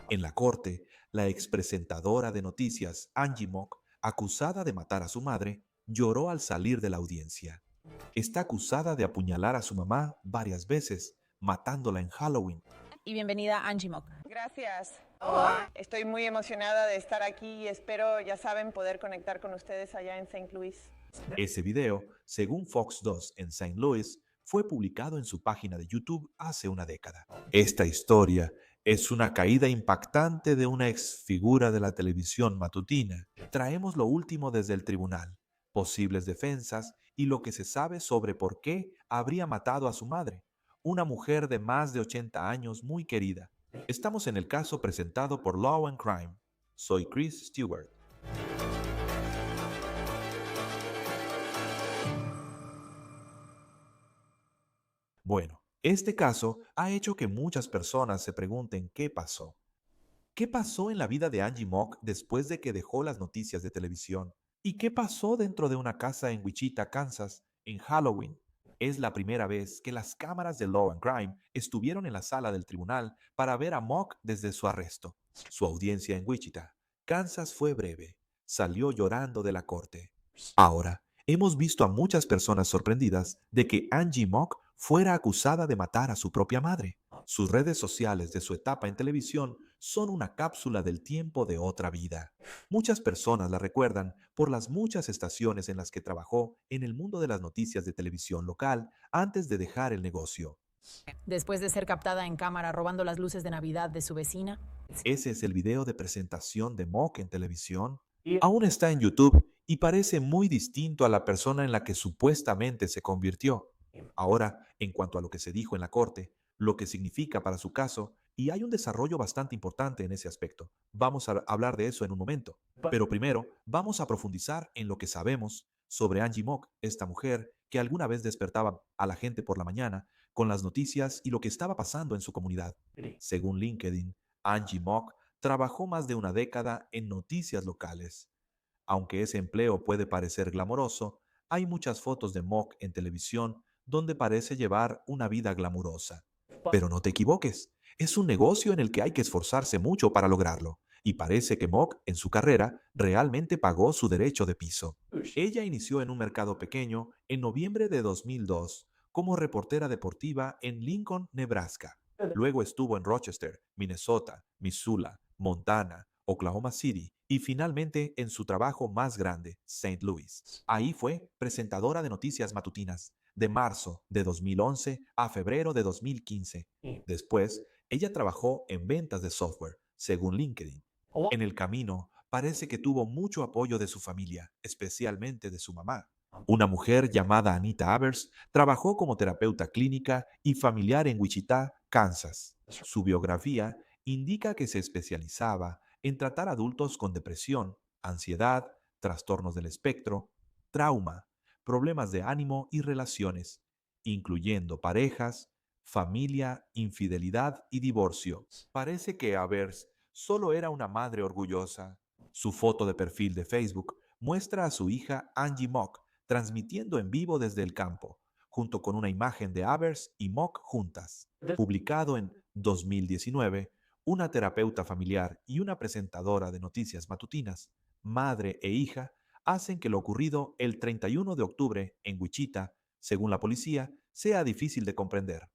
En la corte, la expresentadora de noticias Angie Mock, acusada de matar a su madre, lloró al salir de la audiencia. Está acusada de apuñalar a su mamá varias veces, matándola en Halloween. Y bienvenida Angie Mock. Gracias. Estoy muy emocionada de estar aquí y espero, ya saben, poder conectar con ustedes allá en St. Louis. Ese video, según Fox 2 en St. Louis, fue publicado en su página de YouTube hace una década. Esta historia es una caída impactante de una ex figura de la televisión matutina. Traemos lo último desde el tribunal, posibles defensas y lo que se sabe sobre por qué habría matado a su madre, una mujer de más de 80 años muy querida. Estamos en el caso presentado por Law and Crime. Soy Chris Stewart. Bueno, este caso ha hecho que muchas personas se pregunten qué pasó. ¿Qué pasó en la vida de Angie Mock después de que dejó las noticias de televisión? ¿Y qué pasó dentro de una casa en Wichita, Kansas, en Halloween? Es la primera vez que las cámaras de Law and Crime estuvieron en la sala del tribunal para ver a Mock desde su arresto. Su audiencia en Wichita, Kansas fue breve. Salió llorando de la corte. Ahora, hemos visto a muchas personas sorprendidas de que Angie Mock fuera acusada de matar a su propia madre. Sus redes sociales de su etapa en televisión son una cápsula del tiempo de otra vida. Muchas personas la recuerdan por las muchas estaciones en las que trabajó en el mundo de las noticias de televisión local antes de dejar el negocio. Después de ser captada en cámara robando las luces de Navidad de su vecina. Ese es el video de presentación de Mock en televisión. Aún está en YouTube y parece muy distinto a la persona en la que supuestamente se convirtió. Ahora, en cuanto a lo que se dijo en la corte, lo que significa para su caso, y hay un desarrollo bastante importante en ese aspecto. Vamos a hablar de eso en un momento. Pero primero, vamos a profundizar en lo que sabemos sobre Angie Mock, esta mujer que alguna vez despertaba a la gente por la mañana con las noticias y lo que estaba pasando en su comunidad. Según LinkedIn, Angie Mock trabajó más de una década en noticias locales. Aunque ese empleo puede parecer glamoroso, hay muchas fotos de Mock en televisión donde parece llevar una vida glamurosa. Pero no te equivoques, es un negocio en el que hay que esforzarse mucho para lograrlo, y parece que Mock en su carrera realmente pagó su derecho de piso. Ella inició en un mercado pequeño en noviembre de 2002 como reportera deportiva en Lincoln, Nebraska. Luego estuvo en Rochester, Minnesota, Missoula, Montana, Oklahoma City y finalmente en su trabajo más grande, St. Louis. Ahí fue presentadora de noticias matutinas de marzo de 2011 a febrero de 2015. Después, ella trabajó en ventas de software, según LinkedIn. En el camino, parece que tuvo mucho apoyo de su familia, especialmente de su mamá. Una mujer llamada Anita Avers trabajó como terapeuta clínica y familiar en Wichita, Kansas. Su biografía indica que se especializaba en tratar adultos con depresión, ansiedad, trastornos del espectro, trauma, problemas de ánimo y relaciones, incluyendo parejas, familia, infidelidad y divorcio. Parece que Avers solo era una madre orgullosa. Su foto de perfil de Facebook muestra a su hija Angie Mock transmitiendo en vivo desde el campo, junto con una imagen de Avers y Mock juntas. Publicado en 2019, una terapeuta familiar y una presentadora de noticias matutinas, madre e hija, hacen que lo ocurrido el 31 de octubre en Wichita, según la policía, sea difícil de comprender.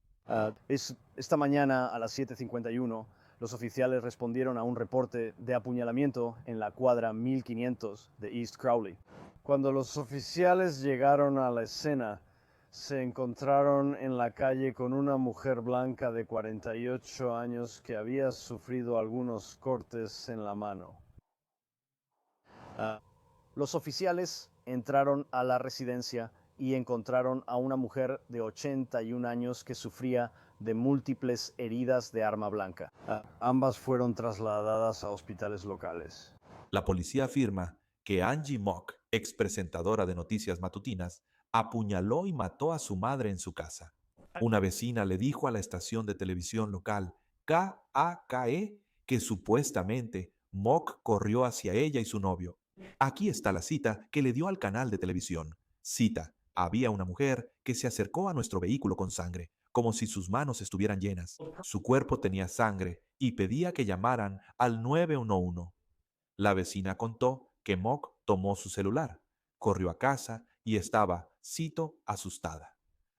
Esta mañana a las 7:51 los oficiales respondieron a un reporte de apuñalamiento en la cuadra 1500 de East Crowley. Cuando los oficiales llegaron a la escena, se encontraron en la calle con una mujer blanca de 48 años que había sufrido algunos cortes en la mano. Los oficiales entraron a la residencia y encontraron a una mujer de 81 años que sufría de múltiples heridas de arma blanca. Ambas fueron trasladadas a hospitales locales. La policía afirma que Angie Mock, ex presentadora de noticias matutinas, apuñaló y mató a su madre en su casa. Una vecina le dijo a la estación de televisión local KAKE que supuestamente Mock corrió hacia ella y su novio. Aquí está la cita que le dio al canal de televisión. Cita: había una mujer que se acercó a nuestro vehículo con sangre, como si sus manos estuvieran llenas. Su cuerpo tenía sangre y pedía que llamaran al 911. La vecina contó que Mock tomó su celular, corrió a casa y estaba, cito, asustada.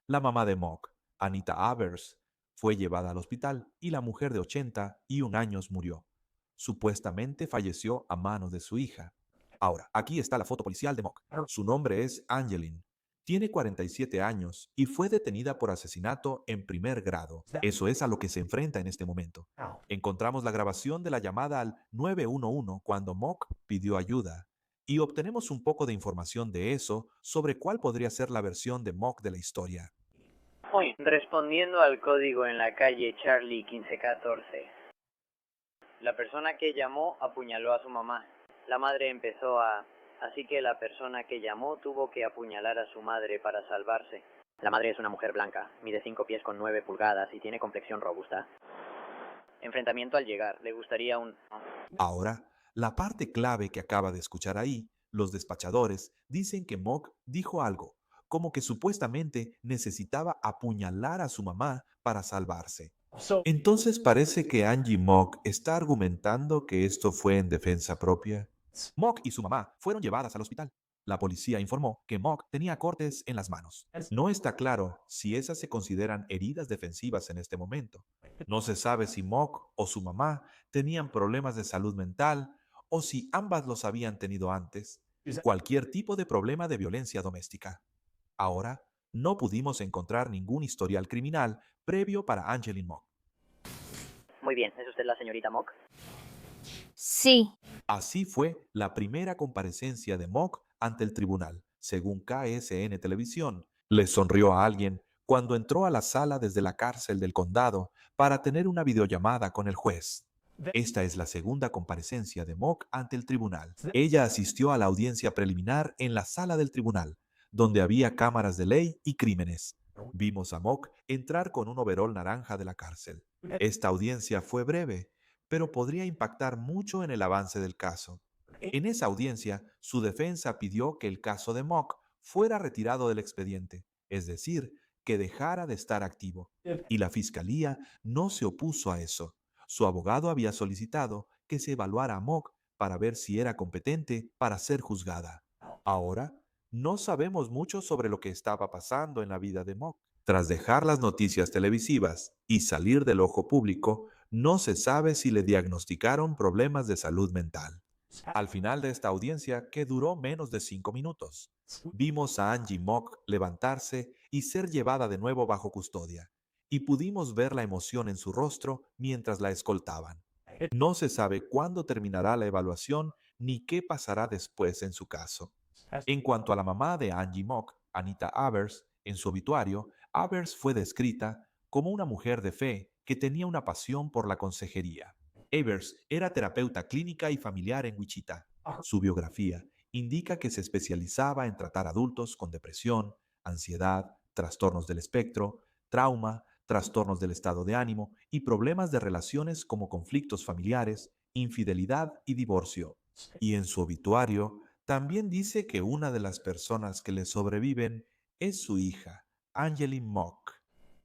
La mamá de Mock, Anita Avers, fue llevada al hospital y la mujer de 81 años murió. Supuestamente falleció a manos de su hija. Ahora, aquí está la foto policial de Mock. Su nombre es Angeline. Tiene 47 años y fue detenida por asesinato en primer grado. Eso es a lo que se enfrenta en este momento. Encontramos la grabación de la llamada al 911 cuando Mock pidió ayuda y obtenemos un poco de información de eso sobre cuál podría ser la versión de Mock de la historia. Hoy, respondiendo al código en la calle Charlie 1514. La persona que llamó apuñaló a su mamá. La madre empezó a... Así que la persona que llamó tuvo que apuñalar a su madre para salvarse. La madre es una mujer blanca, mide 5 pies con 9 pulgadas y tiene complexión robusta. Enfrentamiento al llegar, le gustaría un... Ahora, la parte clave que acaba de escuchar ahí, los despachadores dicen que Mock dijo algo, como que supuestamente necesitaba apuñalar a su mamá para salvarse. Entonces parece que Angie Mock está argumentando que esto fue en defensa propia. Mock y su mamá fueron llevadas al hospital. La policía informó que Mock tenía cortes en las manos. No está claro si esas se consideran heridas defensivas en este momento. No se sabe si Mock o su mamá tenían problemas de salud mental o si ambas los habían tenido antes. Cualquier tipo de problema de violencia doméstica. Ahora, no pudimos encontrar ningún historial criminal previo para Angeline Mock. Muy bien, ¿es usted la señorita Mock? Sí. Así fue la primera comparecencia de Mock ante el tribunal, según KSN Televisión. Le sonrió a alguien cuando entró a la sala desde la cárcel del condado para tener una videollamada con el juez. Esta es la segunda comparecencia de Mock ante el tribunal. Ella asistió a la audiencia preliminar en la sala del tribunal, donde había cámaras de ley y crímenes. Vimos a Mock entrar con un overol naranja de la cárcel. Esta audiencia fue breve, pero podría impactar mucho en el avance del caso. En esa audiencia, su defensa pidió que el caso de Mock fuera retirado del expediente, es decir, que dejara de estar activo. Y la fiscalía no se opuso a eso. Su abogado había solicitado que se evaluara a Mock para ver si era competente para ser juzgada. Ahora, no sabemos mucho sobre lo que estaba pasando en la vida de Mock. Tras dejar las noticias televisivas y salir del ojo público, no se sabe si le diagnosticaron problemas de salud mental. Al final de esta audiencia, que duró menos de 5 minutos, vimos a Angie Mock levantarse y ser llevada de nuevo bajo custodia, y pudimos ver la emoción en su rostro mientras la escoltaban. No se sabe cuándo terminará la evaluación ni qué pasará después en su caso. En cuanto a la mamá de Angie Mock, Anita Avers, en su obituario, Avers fue descrita como una mujer de fe que tenía una pasión por la consejería. Avers era terapeuta clínica y familiar en Wichita. Su biografía indica que se especializaba en tratar adultos con depresión, ansiedad, trastornos del espectro, trauma, trastornos del estado de ánimo y problemas de relaciones como conflictos familiares, infidelidad y divorcio. Y en su obituario también dice que una de las personas que le sobreviven es su hija, Angeline Mock.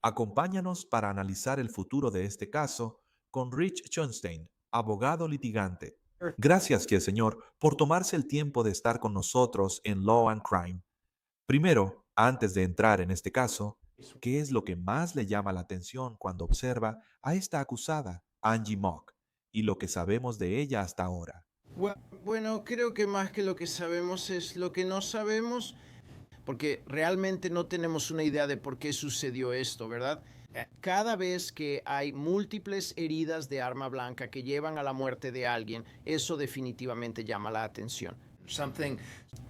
Acompáñanos para analizar el futuro de este caso con Rich Schonstein, abogado litigante. Gracias, Señor, por tomarse el tiempo de estar con nosotros en Law and Crime. Primero, antes de entrar en este caso, ¿qué es lo que más le llama la atención cuando observa a esta acusada, Angie Mock, y lo que sabemos de ella hasta ahora? Bueno, creo que más que lo que sabemos es lo que no sabemos, porque realmente no tenemos una idea de por qué sucedió esto, ¿verdad? Cada vez que hay múltiples heridas de arma blanca que llevan a la muerte de alguien, eso definitivamente llama la atención.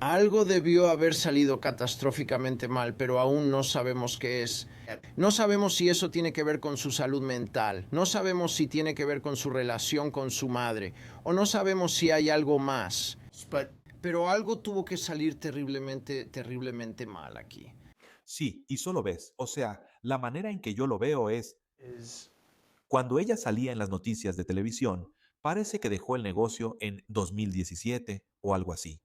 Algo debió haber salido catastróficamente mal, pero aún no sabemos qué es. No sabemos si eso tiene que ver con su salud mental, no sabemos si tiene que ver con su relación con su madre, o no sabemos si hay algo más. Pero algo tuvo que salir terriblemente mal aquí. Sí, y solo ves, o sea, la manera en que yo lo veo es... Cuando ella salía en las noticias de televisión, parece que dejó el negocio en 2017 o algo así.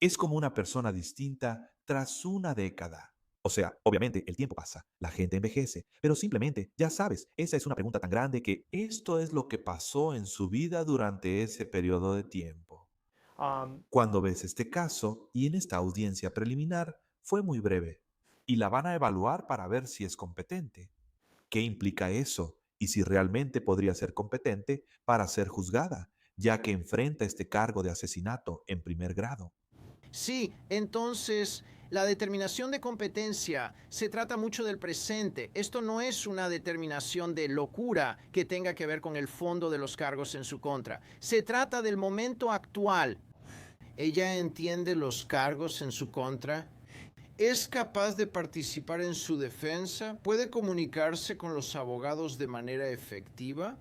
Es como una persona distinta tras una década. O sea, obviamente el tiempo pasa, la gente envejece, pero simplemente, ya sabes, esa es una pregunta tan grande que esto es lo que pasó en su vida durante ese periodo de tiempo. Cuando ves este caso y en esta audiencia preliminar, fue muy breve y la van a evaluar para ver si es competente. ¿Qué implica eso? Y si realmente podría ser competente para ser juzgada, ya que enfrenta este cargo de asesinato en primer grado. Sí, entonces la determinación de competencia se trata mucho del presente. Esto no es una determinación de locura que tenga que ver con el fondo de los cargos en su contra. Se trata del momento actual. ¿Ella entiende los cargos en su contra? ¿Es capaz de participar en su defensa? ¿Puede comunicarse con los abogados de manera efectiva?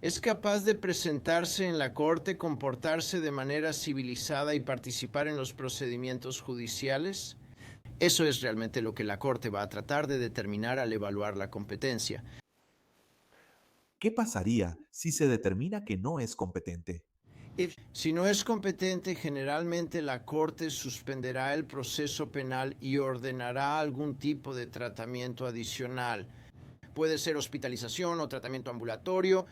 ¿Es capaz de presentarse en la corte, comportarse de manera civilizada y participar en los procedimientos judiciales? Eso es realmente lo que la corte va a tratar de determinar al evaluar la competencia. ¿Qué pasaría si se determina que no es competente? Si no es competente, generalmente la corte suspenderá el proceso penal y ordenará algún tipo de tratamiento adicional. Puede ser hospitalización o tratamiento ambulatorio.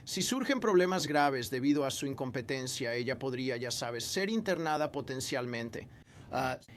Si surgen problemas graves debido a su incompetencia, ella podría, ya sabes, ser internada potencialmente.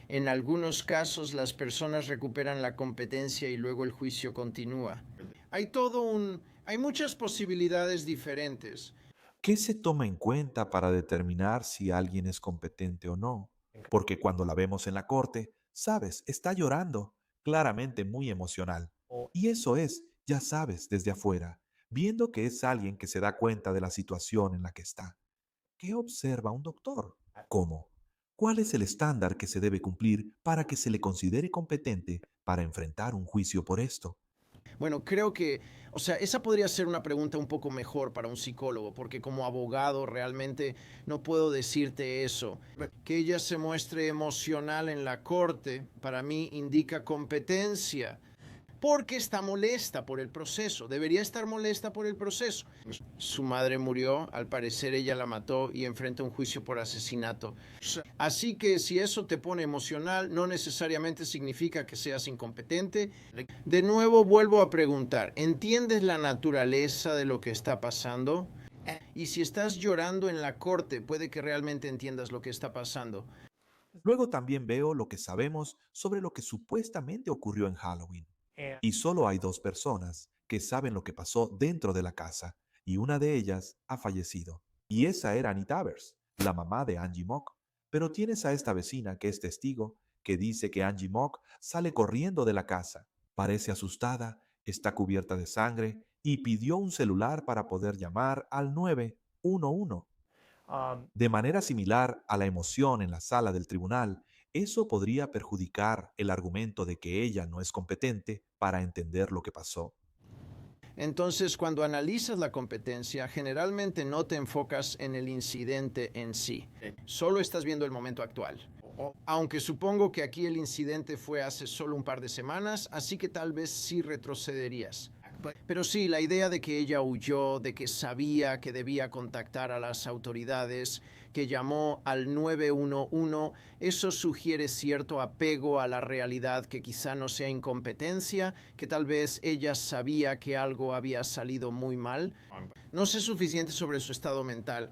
En algunos casos, las personas recuperan la competencia y luego el juicio continúa. Hay muchas posibilidades diferentes. ¿Qué se toma en cuenta para determinar si alguien es competente o no? Porque cuando la vemos en la corte, sabes, está llorando, claramente muy emocional. Y eso es, ya sabes, desde afuera, viendo que es alguien que se da cuenta de la situación en la que está. ¿Qué observa un doctor? ¿Cómo? ¿Cuál es el estándar que se debe cumplir para que se le considere competente para enfrentar un juicio por esto? Bueno, creo que, esa podría ser una pregunta un poco mejor para un psicólogo, porque como abogado realmente no puedo decirte eso. Que ella se muestre emocional en la corte, para mí indica competencia, porque está molesta por el proceso. Debería estar molesta por el proceso. Su madre murió, al parecer ella la mató y enfrenta un juicio por asesinato. Así que si eso te pone emocional, no necesariamente significa que seas incompetente. De nuevo vuelvo a preguntar, ¿entiendes la naturaleza de lo que está pasando? Y si estás llorando en la corte, puede que realmente entiendas lo que está pasando. Luego también veo lo que sabemos sobre lo que supuestamente ocurrió en Halloween. Y solo hay dos personas que saben lo que pasó dentro de la casa, y una de ellas ha fallecido. Y esa era Anita Avers, la mamá de Angie Mock. Pero tienes a esta vecina que es testigo, que dice que Angie Mock sale corriendo de la casa. Parece asustada, está cubierta de sangre y pidió un celular para poder llamar al 911. De manera similar a la emoción en la sala del tribunal, eso podría perjudicar el argumento de que ella no es competente para entender lo que pasó. Entonces, cuando analizas la competencia, generalmente no te enfocas en el incidente en sí. Solo estás viendo el momento actual. Aunque supongo que aquí el incidente fue hace solo un par de semanas, así que tal vez sí retrocederías. Pero sí, la idea de que ella huyó, de que sabía que debía contactar a las autoridades, que llamó al 911, eso sugiere cierto apego a la realidad, que quizá no sea incompetencia, que tal vez ella sabía que algo había salido muy mal. No sé suficiente sobre su estado mental.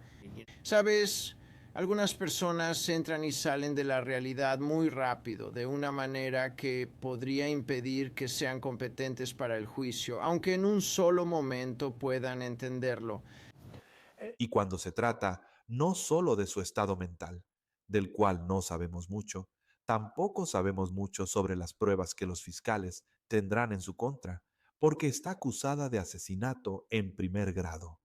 ¿Sabes? Algunas personas entran y salen de la realidad muy rápido, de una manera que podría impedir que sean competentes para el juicio, aunque en un solo momento puedan entenderlo. Y cuando se trata no solo de su estado mental, del cual no sabemos mucho, tampoco sabemos mucho sobre las pruebas que los fiscales tendrán en su contra, porque está acusada de asesinato en primer grado.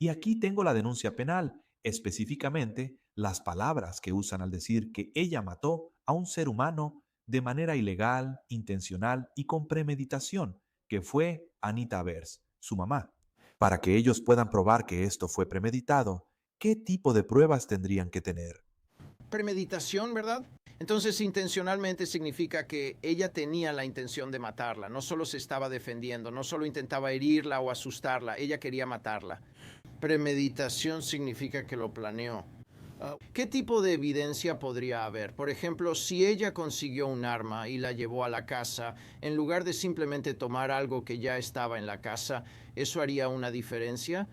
Y aquí tengo la denuncia penal, específicamente las palabras que usan al decir que ella mató a un ser humano de manera ilegal, intencional y con premeditación, que fue Anita Avers, su mamá. Para que ellos puedan probar que esto fue premeditado, ¿qué tipo de pruebas tendrían que tener? Premeditación, ¿verdad? Entonces, intencionalmente significa que ella tenía la intención de matarla, no solo se estaba defendiendo, no solo intentaba herirla o asustarla, ella quería matarla. Premeditación significa que lo planeó. ¿Qué tipo de evidencia podría haber? Por ejemplo, si ella consiguió un arma y la llevó a la casa, en lugar de simplemente tomar algo que ya estaba en la casa, ¿eso haría una diferencia?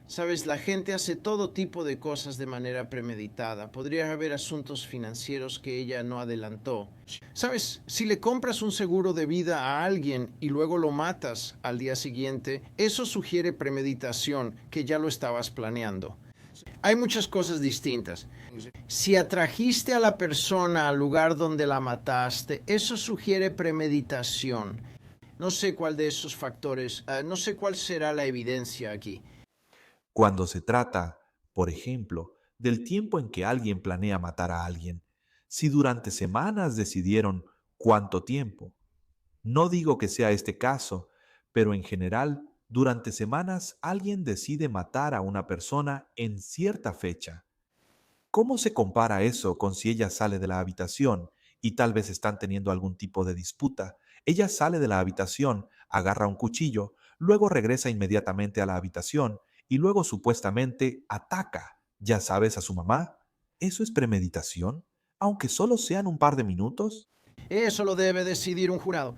Sabes, la gente hace todo tipo de cosas de manera premeditada. Podría haber asuntos financieros que ella no adelantó. Sabes, si le compras un seguro de vida a alguien y luego lo matas al día siguiente, eso sugiere premeditación, que ya lo estabas planeando. Hay muchas cosas distintas. Si atrajiste a la persona al lugar donde la mataste, eso sugiere premeditación. No sé cuál de esos factores, no sé cuál será la evidencia aquí. Cuando se trata, por ejemplo, del tiempo en que alguien planea matar a alguien, si durante semanas decidieron cuánto tiempo. No digo que sea este caso, pero en general, durante semanas alguien decide matar a una persona en cierta fecha. ¿Cómo se compara eso con si ella sale de la habitación y tal vez están teniendo algún tipo de disputa? Ella sale de la habitación, agarra un cuchillo, luego regresa inmediatamente a la habitación y luego supuestamente ataca, ya sabes, a su mamá. ¿Eso es premeditación? Aunque solo sean un par de minutos. Eso lo debe decidir un jurado,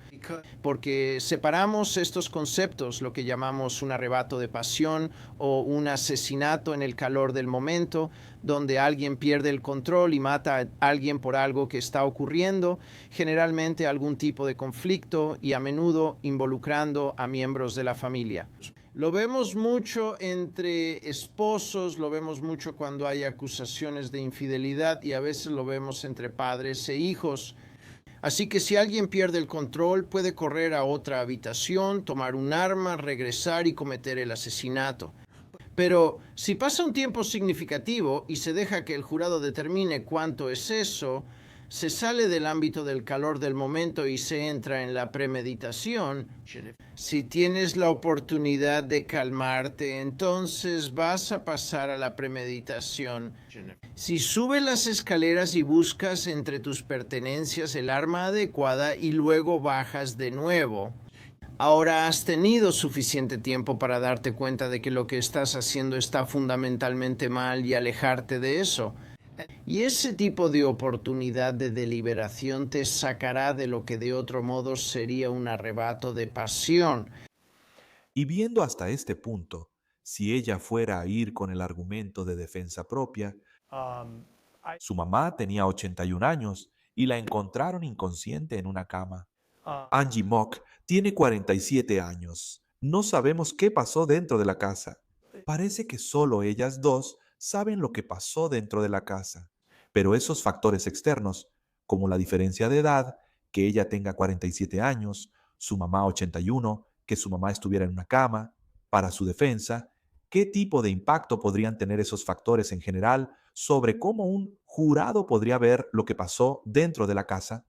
porque separamos estos conceptos, lo que llamamos un arrebato de pasión o un asesinato en el calor del momento, donde alguien pierde el control y mata a alguien por algo que está ocurriendo, generalmente algún tipo de conflicto y a menudo involucrando a miembros de la familia. Lo vemos mucho entre esposos, lo vemos mucho cuando hay acusaciones de infidelidad y a veces lo vemos entre padres e hijos. Así que si alguien pierde el control, puede correr a otra habitación, tomar un arma, regresar y cometer el asesinato. Pero si pasa un tiempo significativo y se deja que el jurado determine cuánto es eso, se sale del ámbito del calor del momento y se entra en la premeditación. Si tienes la oportunidad de calmarte, entonces vas a pasar a la premeditación. Si subes las escaleras y buscas entre tus pertenencias el arma adecuada y luego bajas de nuevo, ahora has tenido suficiente tiempo para darte cuenta de que lo que estás haciendo está fundamentalmente mal y alejarte de eso. Y ese tipo de oportunidad de deliberación te sacará de lo que de otro modo sería un arrebato de pasión. Y viendo hasta este punto, si ella fuera a ir con el argumento de defensa propia, su mamá tenía 81 años y la encontraron inconsciente en una cama. Angie Mock tiene 47 años. No sabemos qué pasó dentro de la casa. Parece que solo ellas dos saben lo que pasó dentro de la casa. Pero esos factores externos, como la diferencia de edad, que ella tenga 47 años, su mamá 81, que su mamá estuviera en una cama, para su defensa, ¿qué tipo de impacto podrían tener esos factores en general sobre cómo un jurado podría ver lo que pasó dentro de la casa?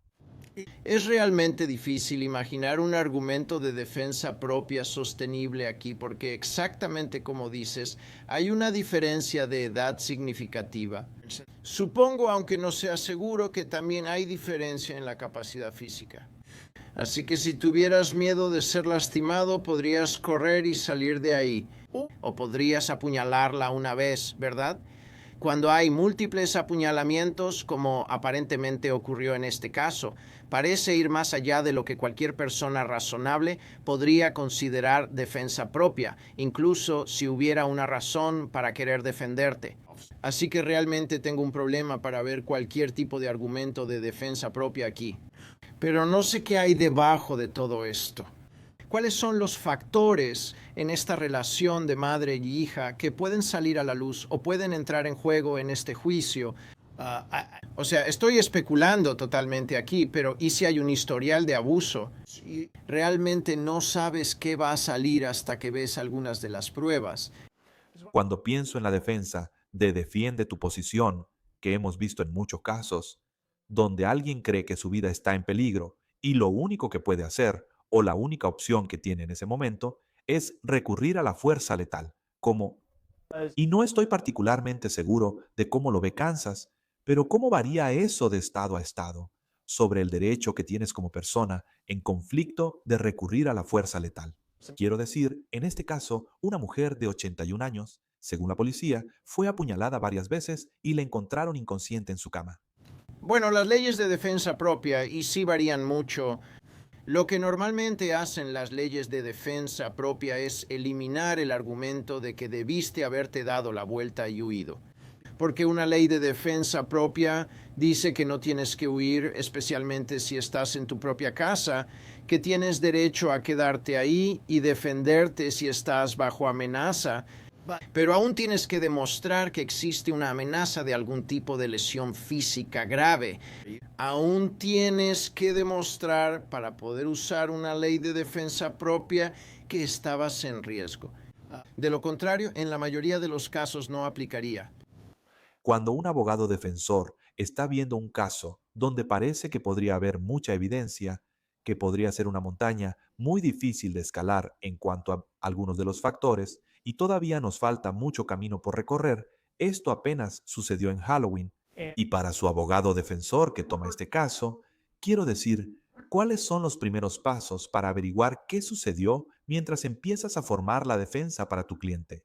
Es realmente difícil imaginar un argumento de defensa propia sostenible aquí porque exactamente como dices, hay una diferencia de edad significativa. Supongo, aunque no sea seguro, que también hay diferencia en la capacidad física. Así que si tuvieras miedo de ser lastimado, podrías correr y salir de ahí. O podrías apuñalarla una vez, ¿verdad? Cuando hay múltiples apuñalamientos, como aparentemente ocurrió en este caso, parece ir más allá de lo que cualquier persona razonable podría considerar defensa propia, incluso si hubiera una razón para querer defenderte. Así que realmente tengo un problema para ver cualquier tipo de argumento de defensa propia aquí. Pero no sé qué hay debajo de todo esto. ¿Cuáles son los factores en esta relación de madre y hija que pueden salir a la luz o pueden entrar en juego en este juicio? O sea, estoy especulando totalmente aquí, pero ¿y si hay un historial de abuso? Realmente no sabes qué va a salir hasta que ves algunas de las pruebas. Cuando pienso en la defensa de defiende tu posición, que hemos visto en muchos casos, donde alguien cree que su vida está en peligro y lo único que puede hacer, o la única opción que tiene en ese momento, es recurrir a la fuerza letal, como... Y no estoy particularmente seguro de cómo lo ve Kansas, pero cómo varía eso de estado a estado, sobre el derecho que tienes como persona en conflicto de recurrir a la fuerza letal. Quiero decir, en este caso, una mujer de 81 años Según la policía, fue apuñalada varias veces y la encontraron inconsciente en su cama. Bueno, las leyes de defensa propia, y sí varían mucho. Lo que normalmente hacen las leyes de defensa propia es eliminar el argumento de que debiste haberte dado la vuelta y huido. Porque una ley de defensa propia dice que no tienes que huir, especialmente si estás en tu propia casa, que tienes derecho a quedarte ahí y defenderte si estás bajo amenaza, pero aún tienes que demostrar que existe una amenaza de algún tipo de lesión física grave. Aún tienes que demostrar, para poder usar una ley de defensa propia, que estabas en riesgo. De lo contrario, en la mayoría de los casos no aplicaría. Cuando un abogado defensor está viendo un caso donde parece que podría haber mucha evidencia, que podría ser una montaña muy difícil de escalar en cuanto a algunos de los factores, y todavía nos falta mucho camino por recorrer, esto apenas sucedió en Halloween. Y para su abogado defensor que toma este caso, quiero decir, ¿cuáles son los primeros pasos para averiguar qué sucedió mientras empiezas a formar la defensa para tu cliente?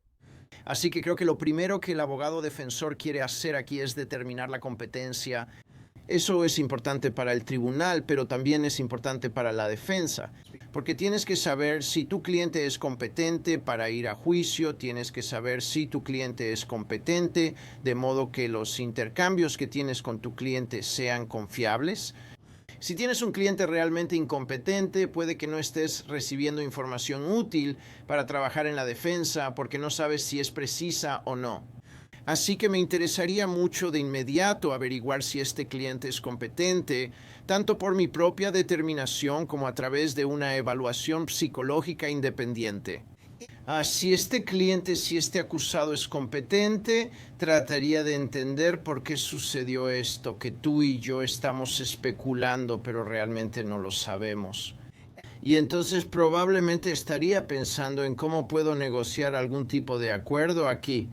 Así que creo que lo primero que el abogado defensor quiere hacer aquí es determinar la competencia. Eso es importante para el tribunal, pero también es importante para la defensa, porque tienes que saber si tu cliente es competente para ir a juicio, tienes que saber si tu cliente es competente, de modo que los intercambios que tienes con tu cliente sean confiables. Si tienes un cliente realmente incompetente, puede que no estés recibiendo información útil para trabajar en la defensa porque no sabes si es precisa o no. Así que me interesaría mucho de inmediato averiguar si este cliente es competente, tanto por mi propia determinación como a través de una evaluación psicológica independiente. Si este acusado es competente, trataría de entender por qué sucedió esto, que tú y yo estamos especulando, pero realmente no lo sabemos. Y entonces probablemente estaría pensando en cómo puedo negociar algún tipo de acuerdo aquí,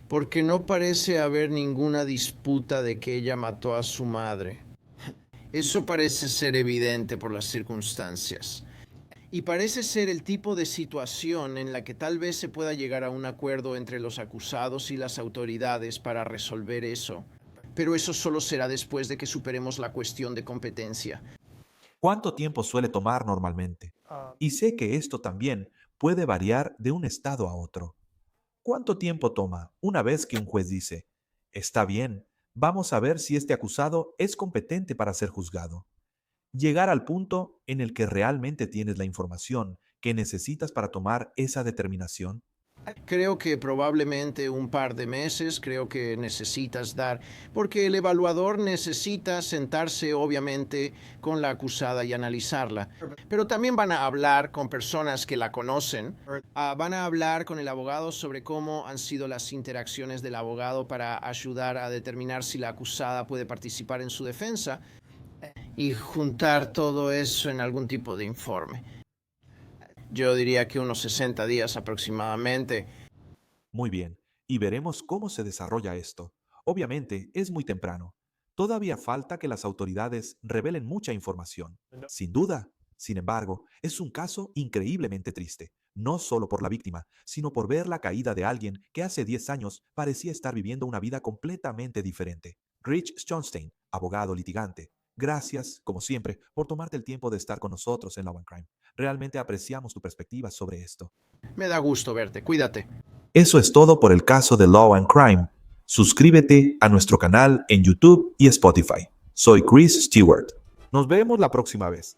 porque no parece haber ninguna disputa de que ella mató a su madre. Eso parece ser evidente por las circunstancias. Y parece ser el tipo de situación en la que tal vez se pueda llegar a un acuerdo entre los acusados y las autoridades para resolver eso. Pero eso solo será después de que superemos la cuestión de competencia. ¿Cuánto tiempo suele tomar normalmente? Y sé que esto también puede variar de un estado a otro. ¿Cuánto tiempo toma una vez que un juez dice, está bien, vamos a ver si este acusado es competente para ser juzgado? Llegar al punto en el que realmente tienes la información que necesitas para tomar esa determinación. Creo que probablemente un par de meses, creo que necesitas dar, porque el evaluador necesita sentarse obviamente con la acusada y analizarla. Pero también van a hablar con personas que la conocen, van a hablar con el abogado sobre cómo han sido las interacciones del abogado para ayudar a determinar si la acusada puede participar en su defensa y juntar todo eso en algún tipo de informe. Yo diría que unos 60 días aproximadamente. Muy bien, y veremos cómo se desarrolla esto. Obviamente, es muy temprano. Todavía falta que las autoridades revelen mucha información. Sin duda. Sin embargo, es un caso increíblemente triste, no solo por la víctima, sino por ver la caída de alguien que hace 10 años parecía estar viviendo una vida completamente diferente. Rich Schonstein, abogado litigante. Gracias, como siempre, por tomarte el tiempo de estar con nosotros en Law and Crime. Realmente apreciamos tu perspectiva sobre esto. Me da gusto verte. Cuídate. Eso es todo por el caso de Law and Crime. Suscríbete a nuestro canal en YouTube y Spotify. Soy Chris Stewart. Nos vemos la próxima vez.